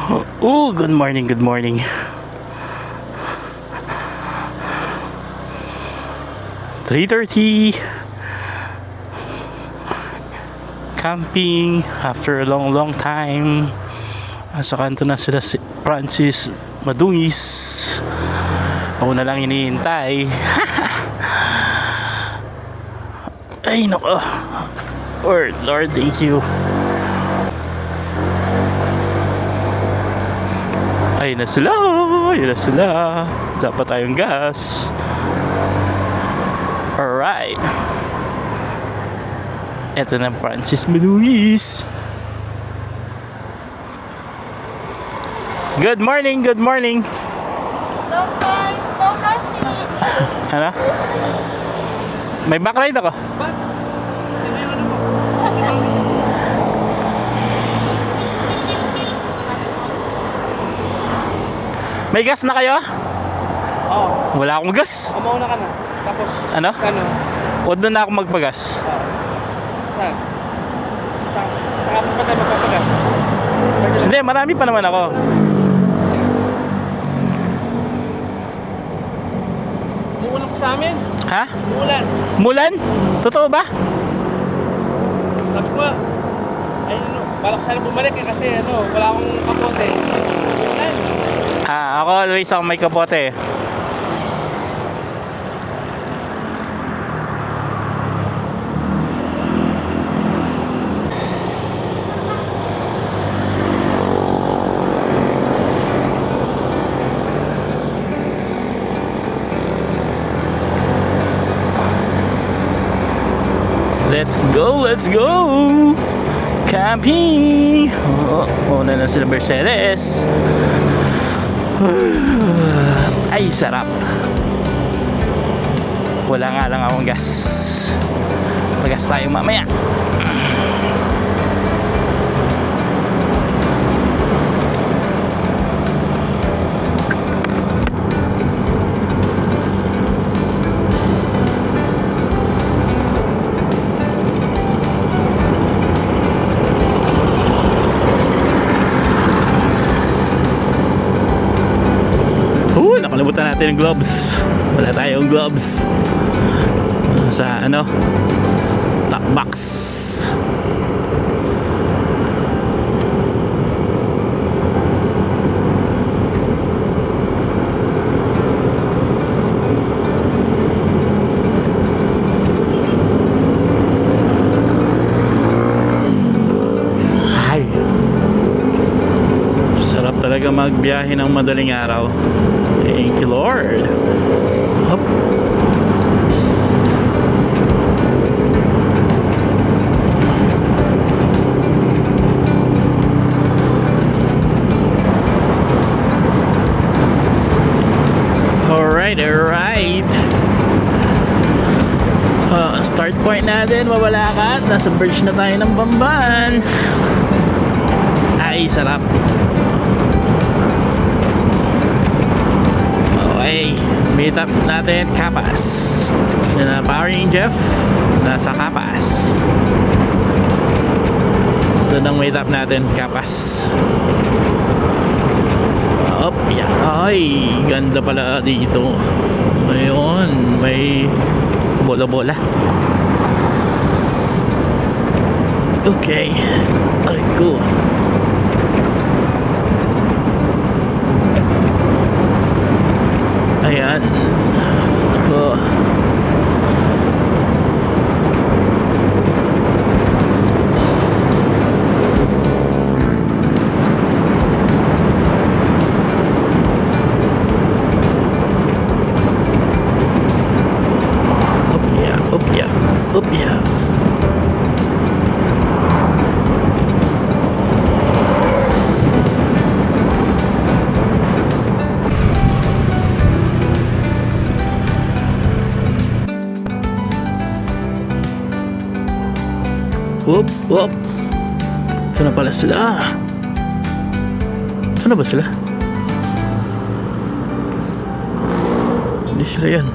Oh, good morning, good morning. (3:30) camping after a long time. Sa kanto na sila si Francis Madungis. Ako na lang hinihintay. Ay nako, Lord, thank you. Ayun na sila. Wala pa tayong gas. Alright, eto na Francis Madungis. Good morning, good morning. Ano? May backride ako. May gas na kayo? Oo. Wala akong gas. Umauna ka na. Tapos, Ano? Huwag na ako magpagas. Saan? Sa kapos pa tayo magpapagas? Hindi, marami pa naman ako. Umuulan ko sa amin. Ha? Umuulan. Mulan? Totoo ba? Sabi ko, ay balak sana bumalik kasi wala akong kapote. Umuulan. Ako always ako may kapote. Let's go! Camping! Una na sila Mercedes. Ay, sarap. Wala nga lang akong gas. Pagas tayo mamaya. Nakalimutan natin yung gloves. Wala tayong gloves sa top box. Ay, sarap talaga magbiyahe ng madaling araw. Thank you, Lord. Hop. Alright. Start point natin, Mabalacat. Nasa bridge na tayo ng Bamban. Ay, sarap. Okay, meet up natin Capas. Sina Powering Jeff nasa Capas. Doon ang meet up natin, Capas. Yeah. Ay, ganda pala dito. Ayun, may bola-bola. Okay, aray ko. Ayan. Ako. Upya. Whoop. Saan na pala sila? Saan na ba sila? Hindi sila yan.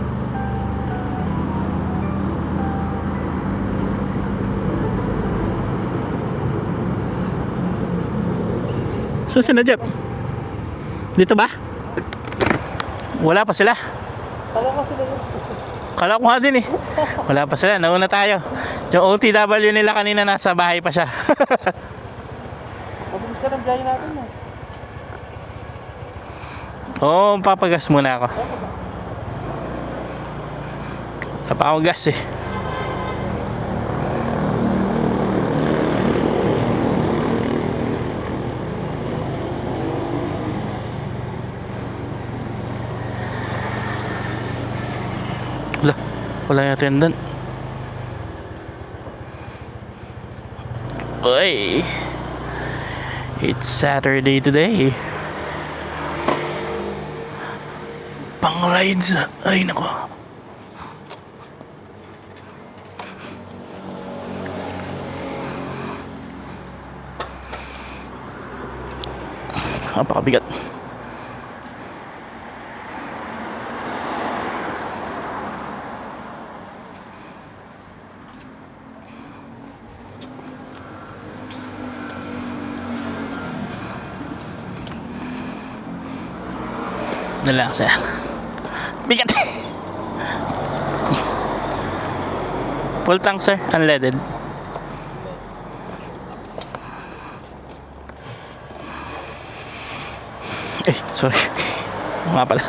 So sino Jeff? Dito ba? Wala pa sila. Kala ko sila yun. Kala ko nga din eh. Wala pa sila, nauna tayo. Yung OTW nila kanina nasa bahay pa siya. Mabilis ka ng biyahe natin eh. Oo, papagas muna ako. Wala pa akong gas eh. Wala yung attendant. Oy, it's Saturday today. Pang rides. Ay nako. Napakabigat. Relax yan. Bigat. Full tank sir, unleaded. Sorry. Oo nga pala.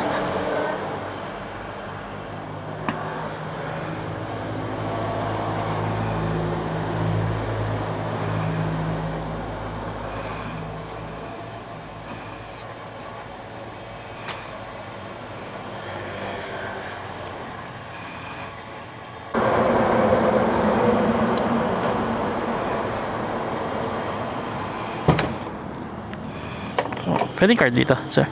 Pwedeng card dito, sir?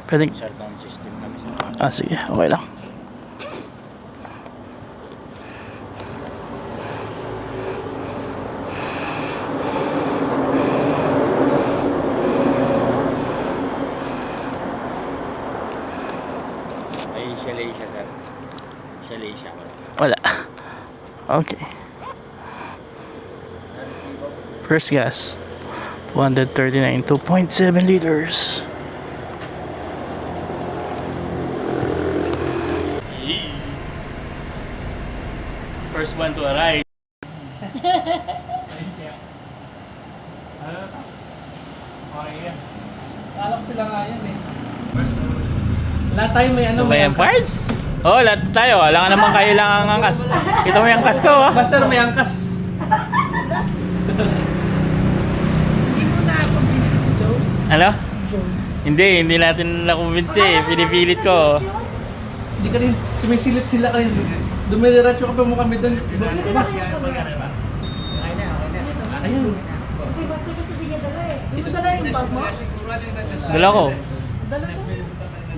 Pwedeng... Shutdown system namin. sige. Okay lang. Ay, chalet siya, sir. Chalet siya. Wala. Okay. First gas. 139, 2.7 liters. First one to arrive. Kala ko sila nga yan eh. Lahat tayo may ano, May parts? Oh, lahat tayo. Wala ka naman kayo lang ang angkas. Kita mo yung angkas ko, ha? Basta may angkas. Ano? Hindi natin nakumbinsi eh. Pinipilit ko. Hindi ka rin, sumisilip sila ka rin. Dumidiretso ka pa mo kami doon. Ayun. Ito dala yung bag mo? Dala ko. Dala ko.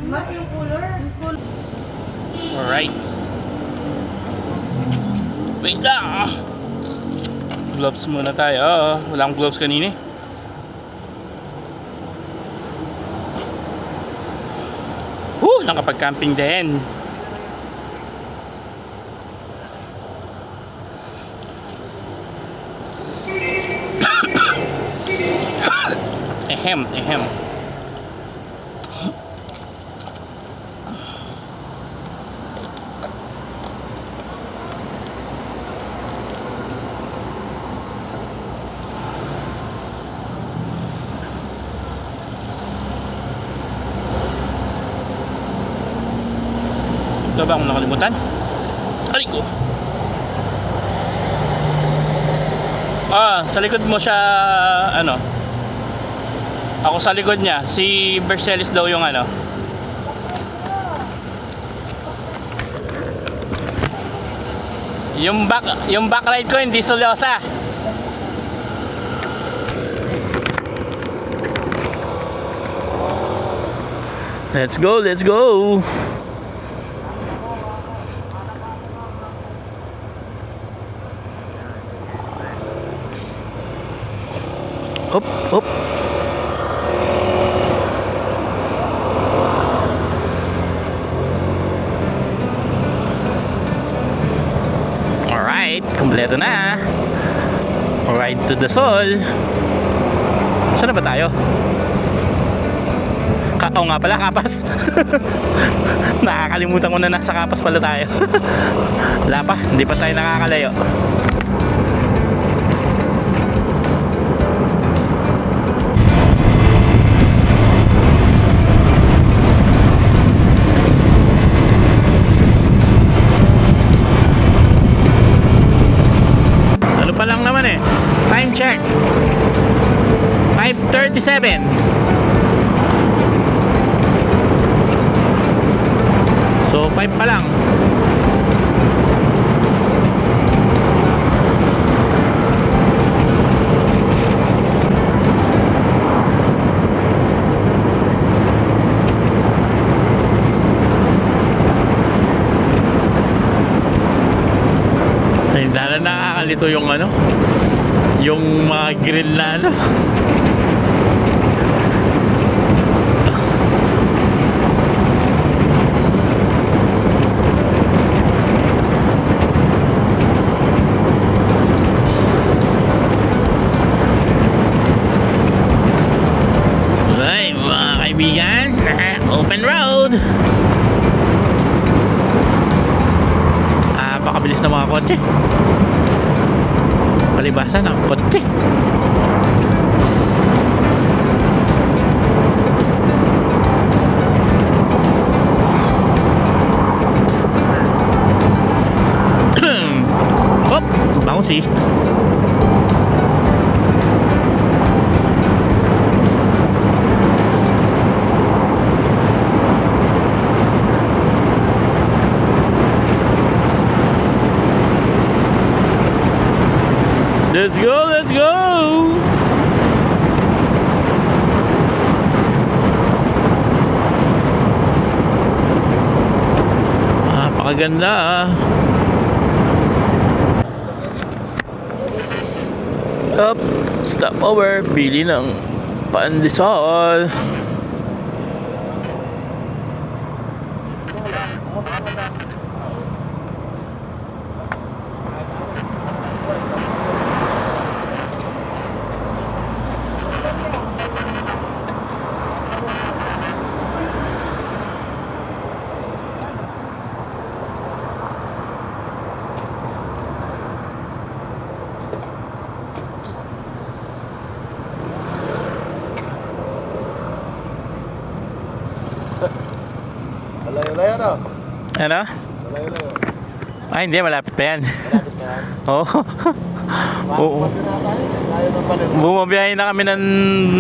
Ma, yung cooler. Alright. Wait lang. Gloves muna tayo. Wala akong gloves kanina eh. Nakapag-camping din. Ehem. Ito ba akong nakalimutan? Aray ko! Sa likod mo siya, ano? Ako sa likod niya. Si Bercelis daw yung ano. Yung back ride ko hindi seryosa. Let's go! Up. Alright, kompleto na. Ride to the Sol. Saan na ba tayo? Oo nga pala, Kapas. Nakakalimutan ko na nasa Kapas pala tayo. Wala pa, hindi pa tayo nakakalayo. Ano pa lang naman eh. Time check. 5:37. So 5 pa lang. Ay, dahil nakakalito yung ano, yung mga grill na ano. Alright, mga kaibigan, open road. Pakabilis na mga kotse. Palibasan ang kotse. Hop, bouncy. Let's go, let's go! Napakaganda ah. Up, stop over, bili ng pandesal. Layo-layo na. Ano? Layo-layo. Ay, hindi, malapit pa yan. Malapit na yan. Oo. Oo. Layo ng palit. Bumabiyahe na kami ng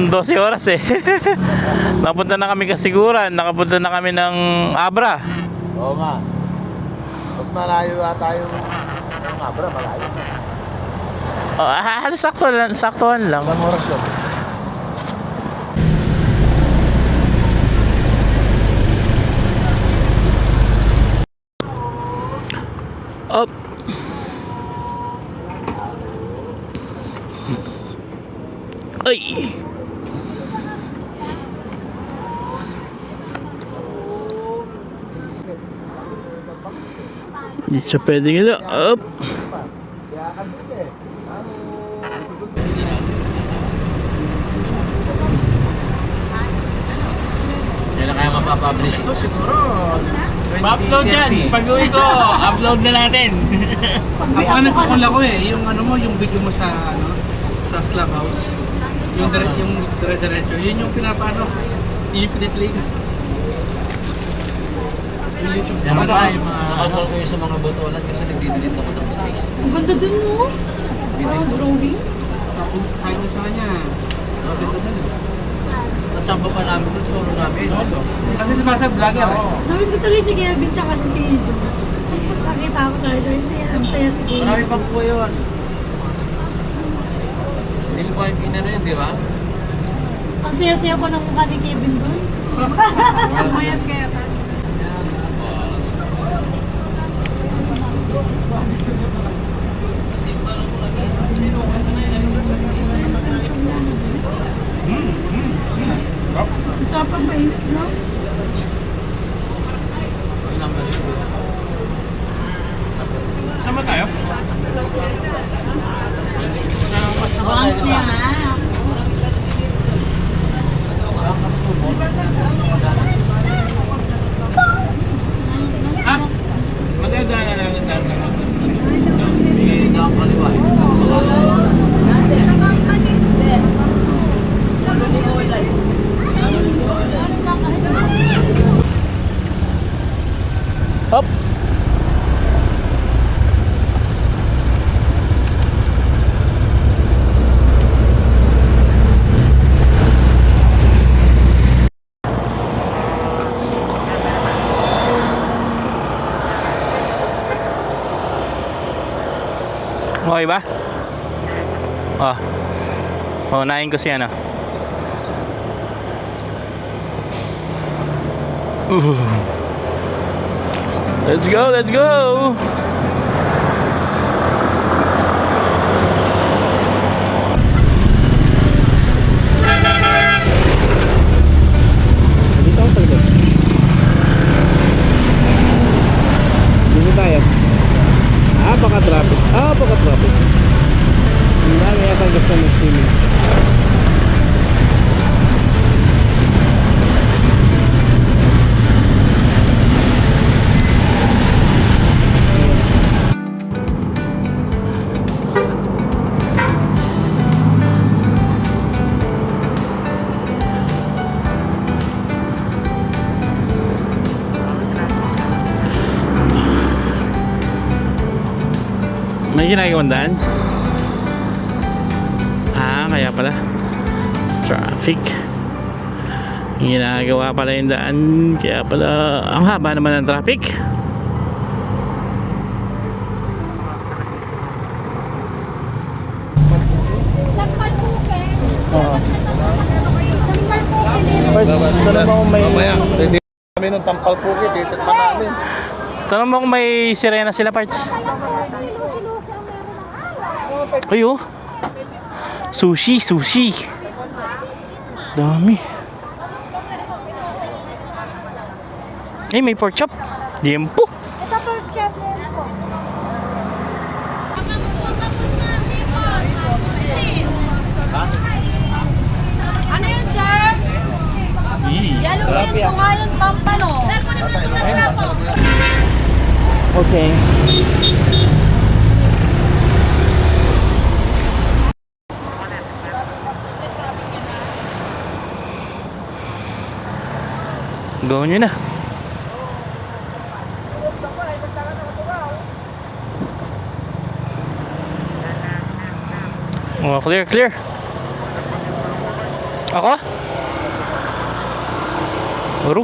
12 oras eh. Napunta na kami Kasiguran, nakapunta na kami ng Abra. Oo nga. Mas malayo ata yung Abra, malayo. Halos saktuhan lang. Ilang oras yun? Up. Ay. Hindi siya pwedeng ito. Up. Kailan kaya mapapublish to? Siguro Pa-upload dyan. Pag-uwi ko, upload na natin. Ako ano kung ko eh, yung ano mo, yung video mo sa ano, sa Slack House. Yung dire-diretso, yun yung pinapaano, yun yung piniplay ko. Yung YouTube. Ano ba? Nakatol ko yung sa mga botolan kasi nagdidelete ako ng space. Ang ganda dun mo. Parang drawing. Sabi ko sa kanya, Natsamba pa namin doon, solo namin. kasi si Basa vlogger eh. Namiss ko tuloy si Kevin tsaka si Tito. Nakita ko sa Joy. Ang saya si Kevin. Marami pang po yun. Hindi ko pa yung pinano yun, di ba? Ang saya-saya ko ng mukha ni Kevin dun. Mayat kaya ka. Sarap ang mais, no? Sama tayo? Ang siya nga. Okay ba? Oh. Paunahin ko si ano. Let's go, let's go. Dito ako sa likod. Dito tayo. Baka-traffic. Baka-traffic. Hindi namin yata gusto mag-swimming. May ginagawang daan? Kaya pala traffic. Ginagawa pala yung daan. Kaya pala ang haba naman ng traffic. Oo. Tanong mo kung may Hindi kami ng tampal pukit, titikman namin. Tanong mo kung may sirena sila, parts. Ay, oh. Sushi. Dami. Ay, may pork chop. Liempo. Ito po, chef. Ano yun, sir? Yellow beans o ngayon pampano? Okay. Gawin nyo na. Oh, clear. Ako? Bro.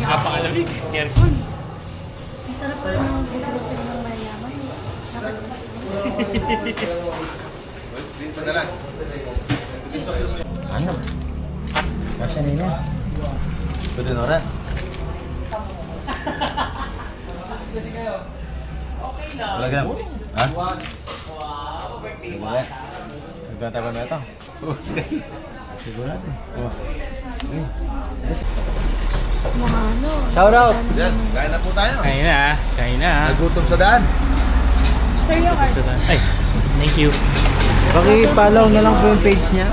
Napakalamig. Aircon. Masarap pa rin ang grocery ng mayaman. Dito na lang. Ano? Kasya nila. Pwede na rin. Talaga? Ha? Siguro. Nagtatagal na ito. Oo, sige. Siguro natin. Mga ano. Shout out! Yan, kain na po tayo. Kain na. Nagutom sa daan. Sir, yung art. Ay, thank you. Paki-follow na lang po yung page niya.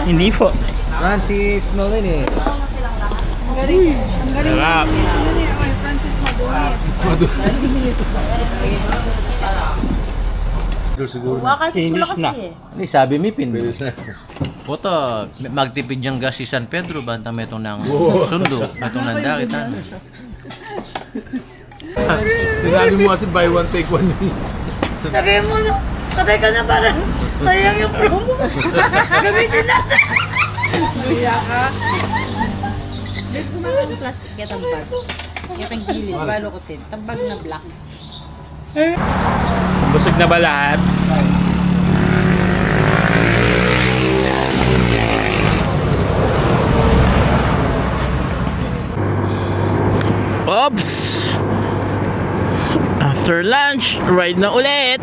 Hindi po. Francis Nolan eh. Ang galing. Ang galing. Sarap. Ay, Francis Madunis. Siguro. Finish na. Ano sabi mi pin? Pwede na. Poto, magtipid yung gas si San Pedro banta mo itong ng sundo. Itong nandakitan. Sinabi mo kasi buy one take one. Sabi mo, sabay ka na parang sayang yung promo. Gamitin natin. Kaya ka. Ang plastic ya tambag. Yung gilid, balo ko tin. Tambag na black. Busog na ba lahat? Oops! After lunch, ride na ulit!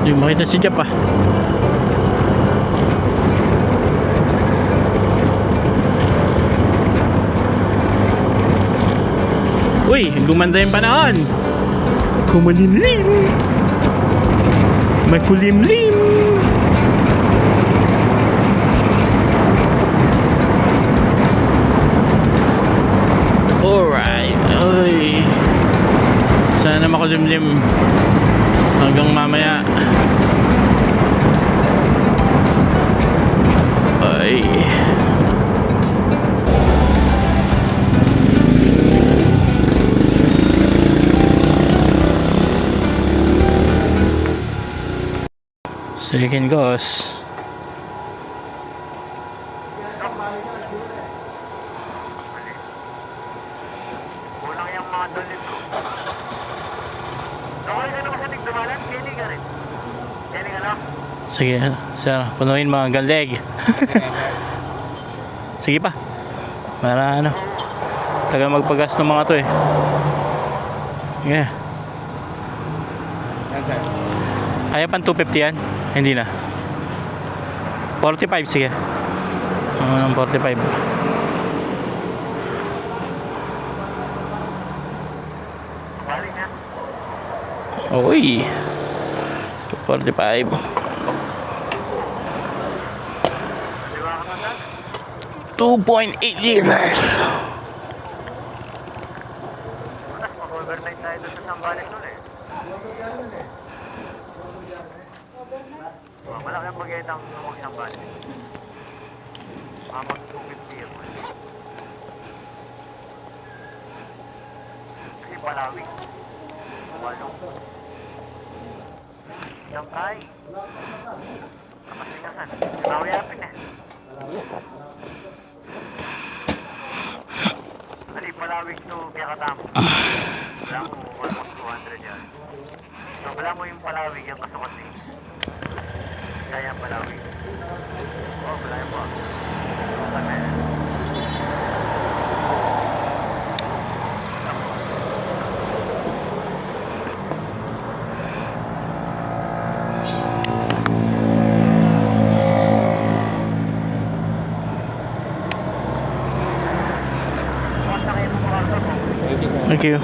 Hindi makita si Jap ah. Uy, gumanda yung panahon. Kumalimlim. Makulimlim. Alright. Ay. Sana makulimlim hanggang mamaya. Ay. Second goes. Sige, sir, punuin mga galeg. Sige pa. Para ano, tagal magpagas ng mga to eh. Yeah. Ayaw pang 250 yan? Hindi na. 45 sige. Ng 45. Uy. 45. 2.8 liters. Mag-overnight tayo doon sa Sambales nun eh. Malaki ang bagay ng Sambales. Mag-250 ako eh. Kasi Palawig. Walong. Siyangkay. Kapasinasan. Mawiyapin eh. Kasi Palawig to Biakatamo. Wala mo almost 200 yan. So wala mo yung Palawig yung kasukat eh. Kaya Palawig. Oh, wala yung po. Kami. Thank you.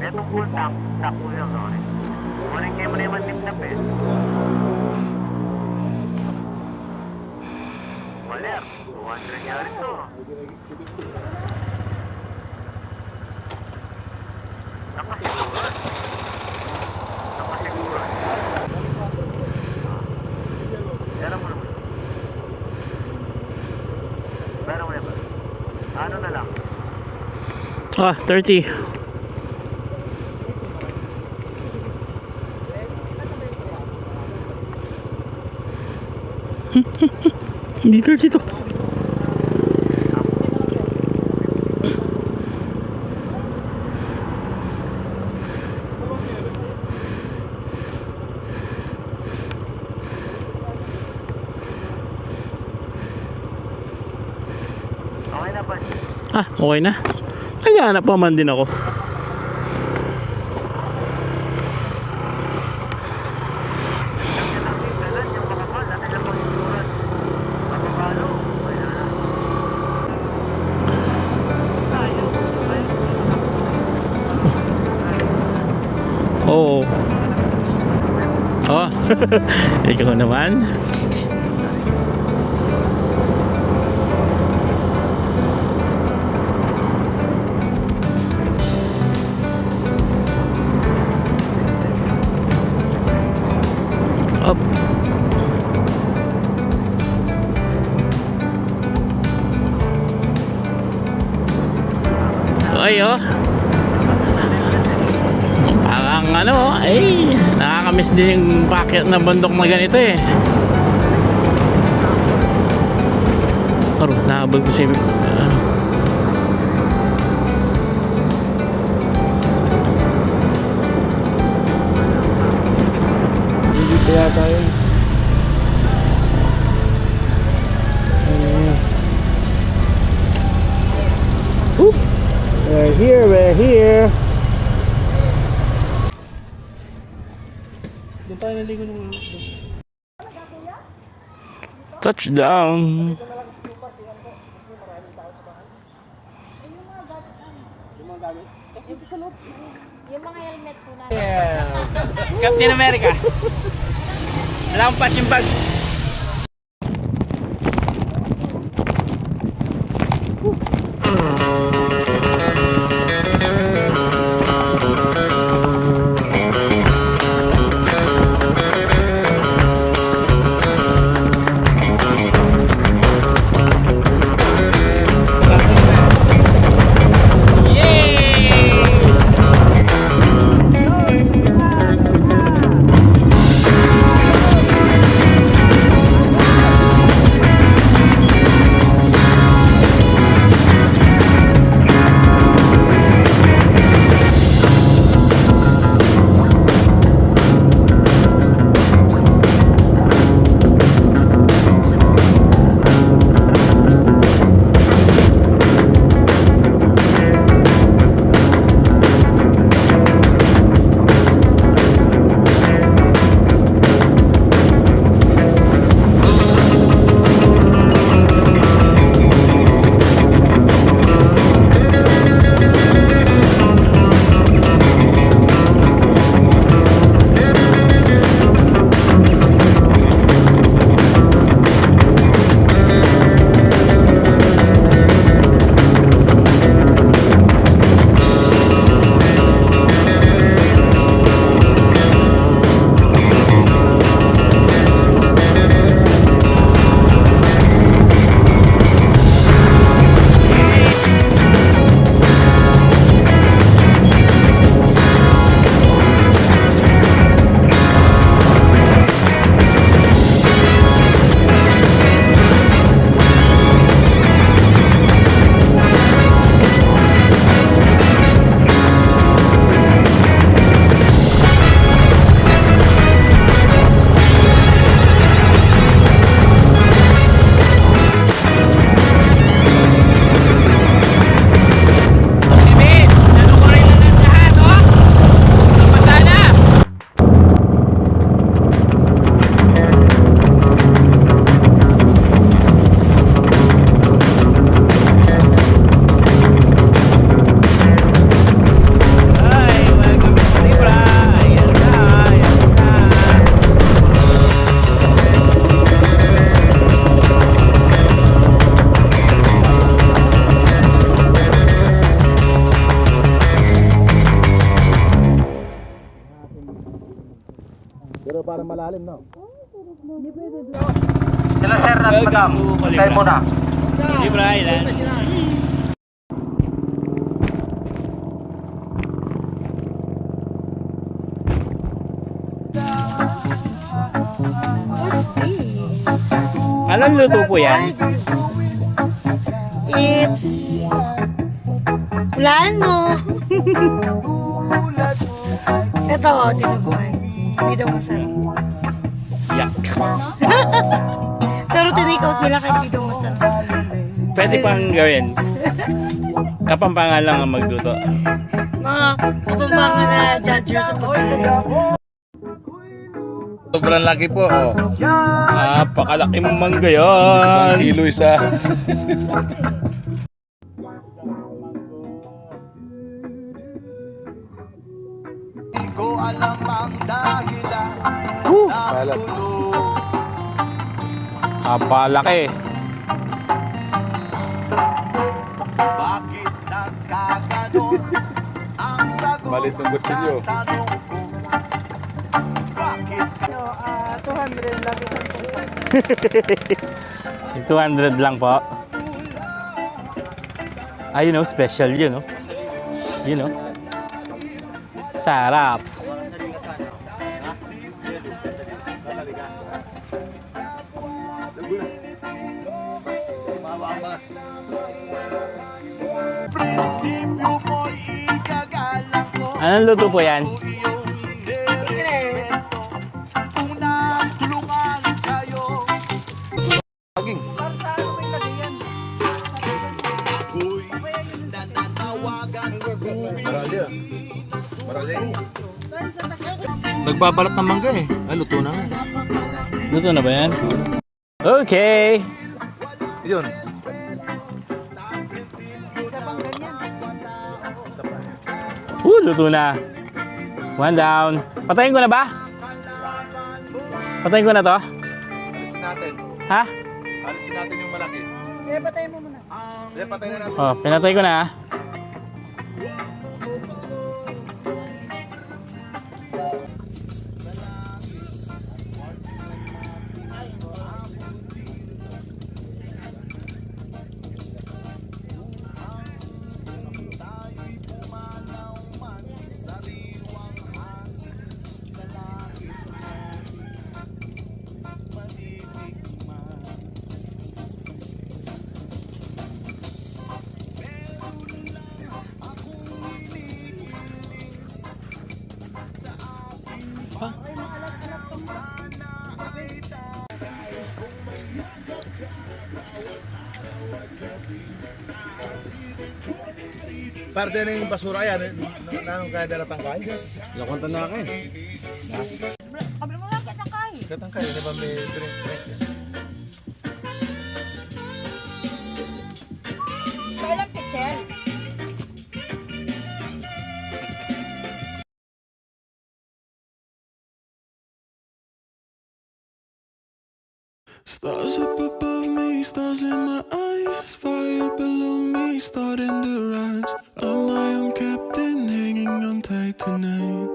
Itong full tank, takbo yun, no? Morning kayo mo na yung tip-tap eh. Waler, 200 niya rin to. Nakasiguran. Nakasiguran. Pera mo naman. Pera mo naman. Ano na lang? 30. Hindi 30 to. Okay na ba? Okay na. Naghahanap pa man din ako. Oo. Oh. Ikaw naman. Up. Ay, oh. Parang ano, ay, nakakamiss din yung packet na bundok na ganito eh. Pero, nahabol ko si... Dito yata yun. We're here, we're here. Doon tayo naligo nung Touchdown! Yung mga helmet po na. Captain America! Wala akong punching bag! Pero parang malalim, no? Sila sir at madam, kayo muna. Libra Island. What's this? Anong luto po yan? It's... Hulaan mo. Ito, tinubuan. Hindi daw masarap. Yak. Pero tinake-out nila kahit hindi daw masarap. Pwede pang gawin. Kapampangan lang ang magluto. Mga kapambangan na judgers sa pagkain. Sobrang laki po, oh. Napakalaki mong mangga Isang yan. kilo isa. Kalat. Napalaki. Malit ng kutsilyo. 200 lang isang 200 lang po. Ayun, no, special yun, no? You know. Sarap. Anong luto po yan? Nagbabalat ng mangga eh. Ay, luto na nga. Luto na ba yan? Okay. Yun. Luto na. One down. Patayin ko na ba? Patayin ko na to? Alisin natin. Ha? Alisin natin yung malaki. Sige, patayin mo muna. Sige, patayin na natin. Oh, pinatay ko na. Parte na yung basura yan. Nanong kaya dala tangkay? Lakonta na ako eh. Kabla mo lang kita kay. Katangkay, di ba may drink yan? Kailang kitchen. Stars up above me, stars in my eyes, fire below me, starting to rise. I'm my own captain, hanging on tight tonight.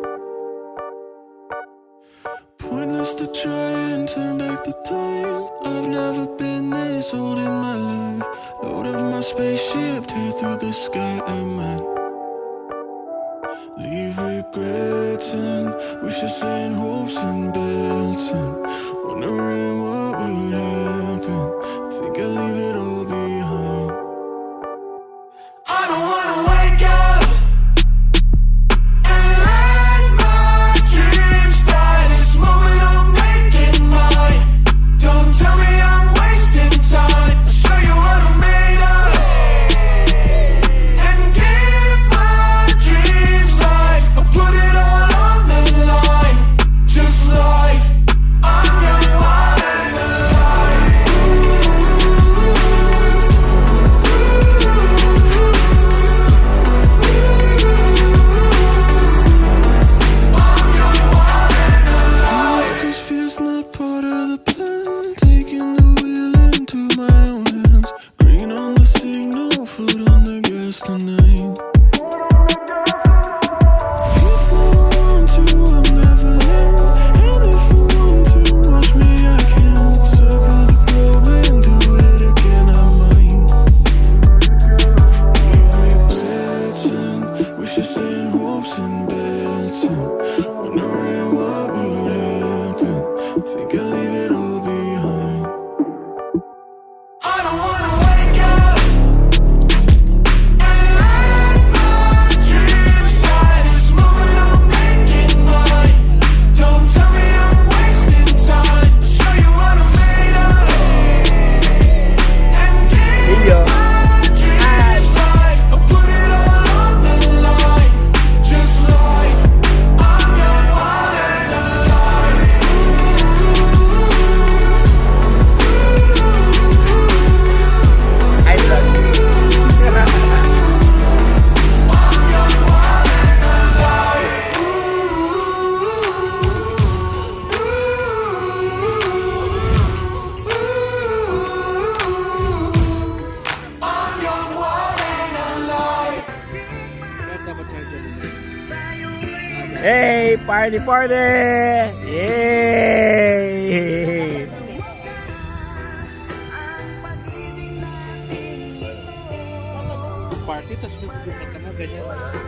Pointless to try and turn back the time. I've never been this old in my life. Load up my spaceship, tear through the sky. I might leave regrets and wishes and hopes and bets and wondering what would happen. Think I'll leave it all behind. I don't wanna wake up and let my dreams die. This moment I'm making mine. Don't tell me I'm wasting time. I'll show you what I'm made of and give my dreams life. I'll put it all on the line, just like I'm young, wild and alive. I'm young, wild and alive. 'Cause fear's not part of the plan. Taking the wheel into my own hands. Green on the signal, foot on the gas tonight. If I want to, I'll never land. And if I want to watch me, I can. Circle the globe and do it again, I might. Leave regrets and wishes and hopes and bets and wondering what would happen. Think I'll leave it all behind. I don't wanna wake up and let my dreams die. This moment I'm making mine. Don't tell me I'm wasting time. I'll show you what I'm made of and give my dreams life. I'll put it all on the line, just like I'm young, wild and alive. I'm young, wild and alive. I'm young, wild and alive. Hey, party party! Yay! Party, tapos lupat ka na. ganyan.